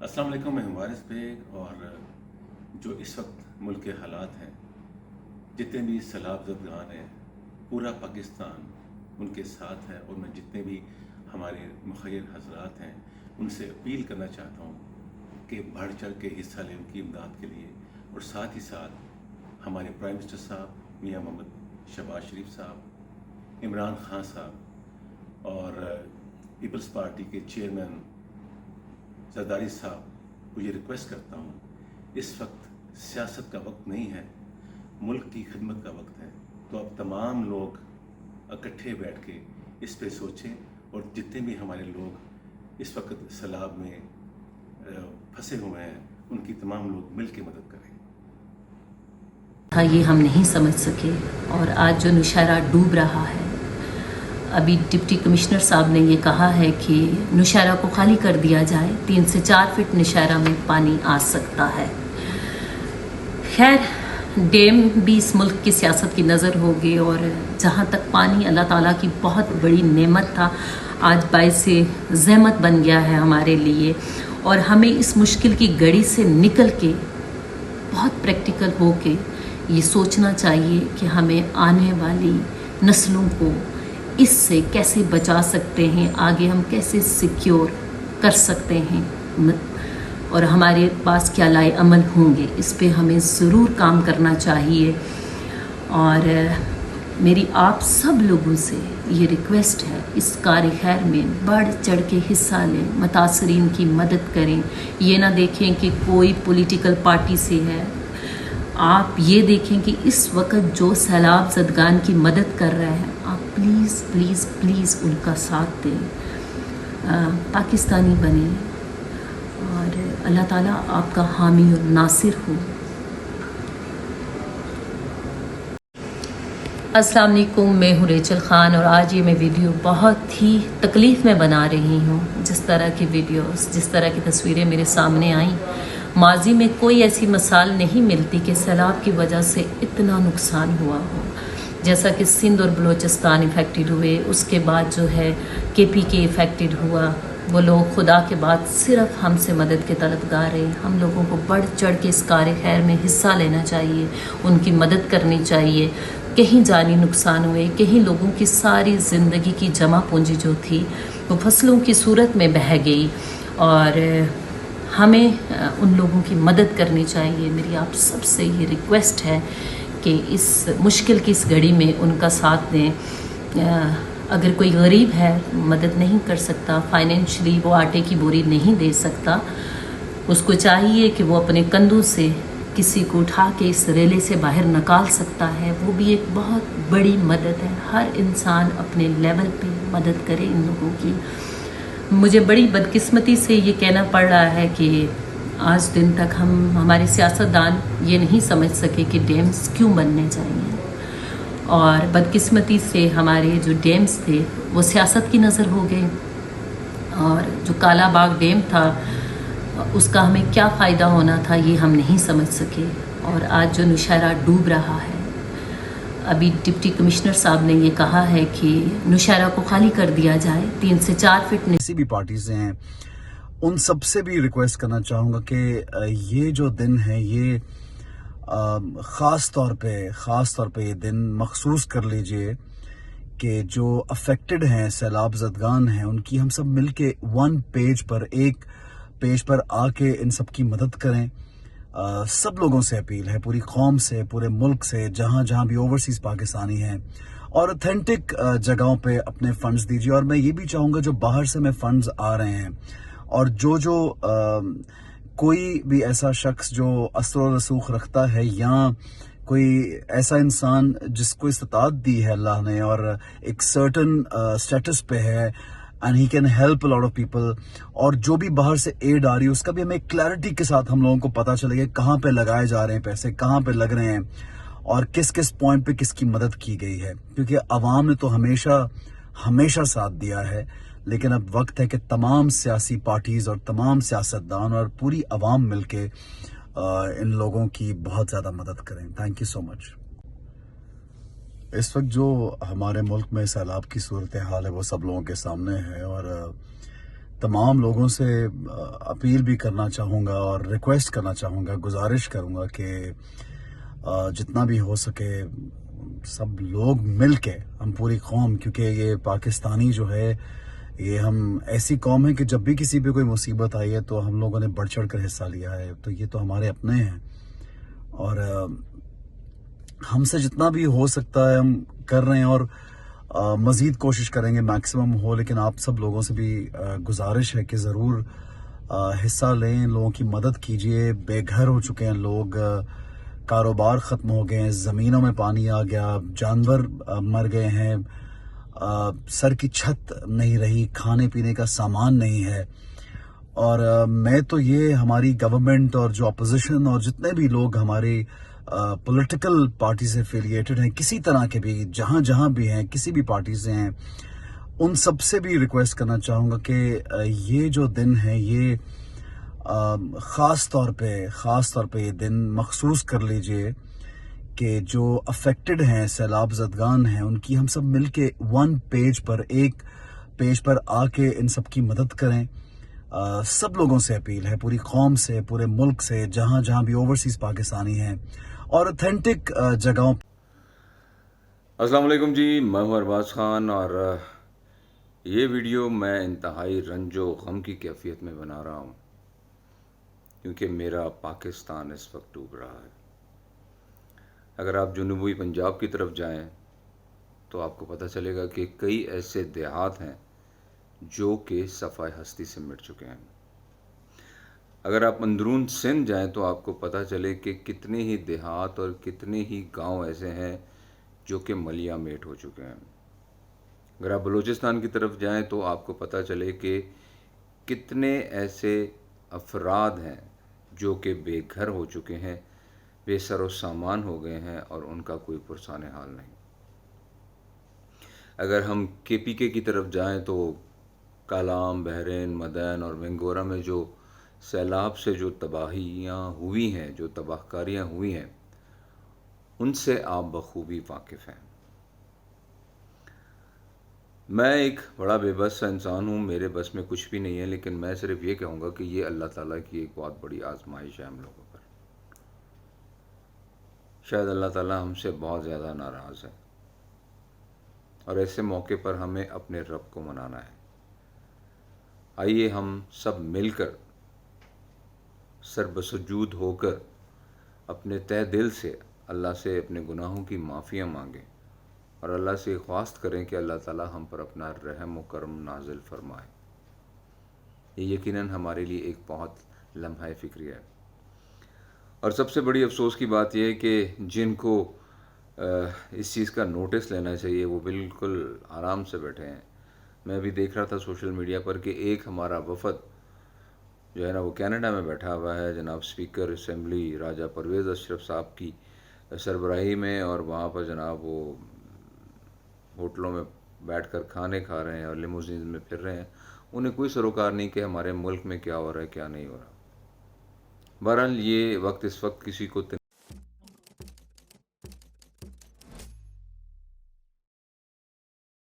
अस्सलाम वालेकुम। मैं हूं वारिस बेग। और जो इस वक्त मुल्क के हालात हैं, जितने भी सैलाब ज़दगान हैं, पूरा पाकिस्तान उनके साथ है। और मैं जितने भी हमारे मुखिर हजरात हैं उनसे अपील करना चाहता हूं कि बढ़ चढ़ के हिस्सा लें उनकी इमदाद के लिए। और साथ ही साथ हमारे प्राइम मिनिस्टर साहब मियां मोहम्मद शहबाज शरीफ साहब, इमरान खान साहब और पीपल्स पार्टी के चेयरमैन जरदारी साहब को ये रिक्वेस्ट करता हूँ, इस वक्त सियासत का वक्त नहीं है, मुल्क की खिदमत का वक्त है। तो अब तमाम लोग इकट्ठे बैठ के इस पे सोचें और जितने भी हमारे लोग इस वक्त सैलाब में फंसे हुए हैं उनकी तमाम लोग मिल के मदद करें। ये हम नहीं समझ सके और आज जो नौशहरा डूब रहा है, अभी डिप्टी कमिश्नर साहब ने ये कहा है कि नौशहरा को खाली कर दिया जाए, 3 से 4 फीट नौशहरा में पानी आ सकता है। खैर, डैम भी इस मुल्क की सियासत की नज़र होगी और जहाँ तक पानी अल्लाह ताला की बहुत बड़ी नेमत था, आज बाइस ज़हमत बन गया है हमारे लिए। और हमें इस मुश्किल की घड़ी से निकल के बहुत प्रैक्टिकल हो के ये सोचना चाहिए कि हमें आने वाली नस्लों को इससे कैसे बचा सकते हैं, आगे हम कैसे सिक्योर कर सकते हैं और हमारे पास क्या लाए अमल होंगे, इस पे हमें ज़रूर काम करना चाहिए। और मेरी आप सब लोगों से ये रिक्वेस्ट है, इस कार खैर में बढ़ चढ़ के हिस्सा लें, मुतासरीन की मदद करें। ये ना देखें कि कोई पॉलिटिकल पार्टी से है, आप ये देखें कि इस वक्त जो सैलाब ज़दगान की मदद कर रहे हैं, आप प्लीज़ प्लीज़ प्लीज़ उनका साथ दें, पाकिस्तानी बने और अल्लाह ताला आपका हामी और नासिर हो। अस्सलाम वालेकुम, मैं हूँ रेचल ख़ान और आज ये मैं वीडियो बहुत ही तकलीफ़ में बना रही हूँ। जिस तरह की वीडियोस, जिस तरह की तस्वीरें मेरे सामने आई, माजी में कोई ऐसी मिसाल नहीं मिलती कि सैलाब की वजह से इतना नुकसान हुआ हो। जैसा कि सिंध और बलूचिस्तान इफ़ेक्टेड हुए, उसके बाद जो है KPK इफ़ेक्टेड हुआ, वो लोग खुदा के बाद सिर्फ हमसे मदद के तलबगार हैं। हम लोगों को बढ़ चढ़ के इस कार खैर में हिस्सा लेना चाहिए, उनकी मदद करनी चाहिए। कहीं जानी नुकसान हुए, कहीं लोगों की सारी ज़िंदगी की जमा पूंजी जो थी वो फसलों की सूरत में बह गई और हमें उन लोगों की मदद करनी चाहिए। मेरी आप सबसे ये रिक्वेस्ट है कि इस मुश्किल की इस घड़ी में उनका साथ दें। अगर कोई गरीब है, मदद नहीं कर सकता, फाइनेंशली वो आटे की बोरी नहीं दे सकता, उसको चाहिए कि वो अपने कंधों से किसी को उठा के इस रेले से बाहर निकाल सकता है, वो भी एक बहुत बड़ी मदद है। हर इंसान अपने लेवल पे मदद करे इन लोगों की। मुझे बड़ी बदकिस्मती से ये कहना पड़ रहा है कि आज दिन तक हमारे सियासतदान ये नहीं समझ सके कि डैम्स क्यों बनने चाहिए। और बदकिस्मती से हमारे जो डैम्स थे वो सियासत की नज़र हो गए और जो काला बाग डैम था उसका हमें क्या फ़ायदा होना था ये हम नहीं समझ सके। और आज जो नौशहरा डूब रहा है, अभी डिप्टी कमिश्नर साहब ने ये कहा है कि नौशहरा को खाली कर दिया जाए, 3 से 4 फीट। किसी भी पार्टी से हैं उन सब से भी रिक्वेस्ट करना चाहूँगा कि ये जो दिन है ये ख़ास तौर पे ये दिन मखसूस कर लीजिए कि जो अफेक्टेड हैं, सैलाब ज़दगान हैं, उनकी हम सब मिलके एक पेज पर आके इन सब की मदद करें। सब लोगों से अपील है, पूरी कौम से, पूरे मुल्क से, जहाँ जहाँ भी ओवरसीज़ पाकिस्तानी हैं, और ऑथेंटिक जगहों पे अपने फंड्स दीजिए। और मैं ये भी चाहूँगा जो बाहर से में फंड्स आ रहे हैं और जो कोई भी ऐसा शख्स जो असर रसूख रखता है या कोई ऐसा इंसान जिसको इस्तात दी है अल्लाह ने और एक सर्टन स्टेटस पे है and he can help a lot of people, और जो भी बाहर से एड आ रही है उसका भी हमें क्लैरिटी के साथ हम लोगों को पता चलेगा कहाँ पे लगाए जा रहे हैं पैसे, कहाँ पे लग रहे हैं और किस किस पॉइंट पे किसकी मदद की गई है। क्योंकि अवाम ने तो हमेशा साथ दिया है, लेकिन अब वक्त है कि तमाम सियासी पार्टीज़ और तमाम सियासतदान और पूरी अवाम मिलके इन लोगों की बहुत ज़्यादा मदद करें। Thank you so much. इस वक्त जो हमारे मुल्क में सैलाब की सूरत हाल है वो सब लोगों के सामने है और تمام لوگوں سے اپیل بھی کرنا چاہوں گا اور ریکویسٹ کرنا چاہوں گا، گزارش کروں گا کہ جتنا بھی ہو سکے سب لوگ مل کے، ہم پوری قوم، کیونکہ یہ پاکستانی جو ہے یہ ہم ایسی قوم ہے کہ جب بھی کسی پہ کوئی مصیبت آئی ہے تو ہم لوگوں نے بڑھ چڑھ کر حصہ لیا ہے، تو یہ تو ہمارے اپنے ہیں اور ہم سے جتنا بھی ہو سکتا ہے ہم کر رہے ہیں اور مزید کوشش کریں گے میکسیمم ہو، لیکن آپ سب لوگوں سے بھی گزارش ہے کہ ضرور حصہ لیں، لوگوں کی مدد کیجیے۔ بے گھر ہو چکے ہیں لوگ، کاروبار ختم ہو گئے ہیں، زمینوں میں پانی آ گیا، جانور مر گئے ہیں، سر کی چھت نہیں رہی، کھانے پینے کا سامان نہیں ہے۔ اور میں تو یہ ہماری گورنمنٹ اور جو اپوزیشن اور جتنے بھی لوگ ہماری پولیٹیکل پارٹی سے افیلیٹڈ ہیں، کسی طرح کے بھی، جہاں جہاں بھی ہیں، کسی بھی پارٹی سے ہیں، ان سب سے بھی ریکویسٹ کرنا چاہوں گا کہ یہ جو دن ہے یہ خاص طور پہ یہ دن مخصوص کر لیجئے کہ جو افیکٹڈ ہیں، سیلاب زدگان ہیں، ان کی ہم سب مل کے ایک پیج پر آ کے ان سب کی مدد کریں۔ سب لوگوں سے اپیل ہے، پوری قوم سے، پورے ملک سے، جہاں جہاں بھی اوورسیز پاکستانی ہیں اور اتھینٹک جگہوں۔ السلام علیکم جی، میں ہوں ارباز خان اور یہ ویڈیو میں انتہائی رنج و غم کی کیفیت میں بنا رہا ہوں کیونکہ میرا پاکستان اس وقت ڈوب رہا ہے۔ اگر آپ جنوبی پنجاب کی طرف جائیں تو آپ کو پتہ چلے گا کہ کئی ایسے دیہات ہیں جو کہ صفحہ ہستی سے مٹ چکے ہیں۔ اگر آپ اندرون سندھ جائیں تو آپ کو پتہ چلے کہ کتنے ہی دیہات اور کتنے ہی گاؤں ایسے ہیں جو کہ ملیا میٹ ہو چکے ہیں۔ اگر آپ بلوچستان کی طرف جائیں تو آپ کو پتہ چلے کہ کتنے ایسے افراد ہیں جو کہ بے گھر ہو چکے ہیں، بے سر و سامان ہو گئے ہیں اور ان کا کوئی پرسان حال نہیں۔ اگر ہم KPK کی طرف جائیں تو کالام، بحرین، مدین اور وینگورہ میں جو سیلاب سے جو تباہیاں ہوئی ہیں، جو تباہ کاریاں ہوئی ہیں، ان سے آپ بخوبی واقف ہیں۔ میں ایک بڑا بے بس سا انسان ہوں، میرے بس میں کچھ بھی نہیں ہے، لیکن میں صرف یہ کہوں گا کہ یہ اللہ تعالیٰ کی ایک بہت بڑی آزمائش ہے ہم لوگوں پر۔ شاید اللہ تعالیٰ ہم سے بہت زیادہ ناراض ہے اور ایسے موقع پر ہمیں اپنے رب کو منانا ہے۔ آئیے ہم سب مل کر سر بسجود ہو کر اپنے تہ دل سے اللہ سے اپنے گناہوں کی معافیاں مانگیں اور اللہ سے خواست کریں کہ اللہ تعالیٰ ہم پر اپنا رحم و کرم نازل فرمائے۔ یہ یقیناً ہمارے لیے ایک بہت لمحہ فکری ہے۔ اور سب سے بڑی افسوس کی بات یہ ہے کہ جن کو اس چیز کا نوٹس لینا چاہیے وہ بالکل آرام سے بیٹھے ہیں۔ میں بھی دیکھ رہا تھا سوشل میڈیا پر کہ ایک ہمارا وفد جو ہے نا وہ کینیڈا میں بیٹھا ہوا ہے، جناب اسپیکر اسمبلی راجہ پرویز اشرف صاحب کی سربراہی میں، اور وہاں پر جناب وہ ہوٹلوں میں بیٹھ کر کھانے کھا رہے ہیں اور لیموزین میں پھر رہے ہیں۔ انہیں کوئی سروکار نہیں کہ ہمارے ملک میں کیا ہو رہا ہے، کیا نہیں ہو رہا۔ بہرحال یہ وقت اس وقت کسی کو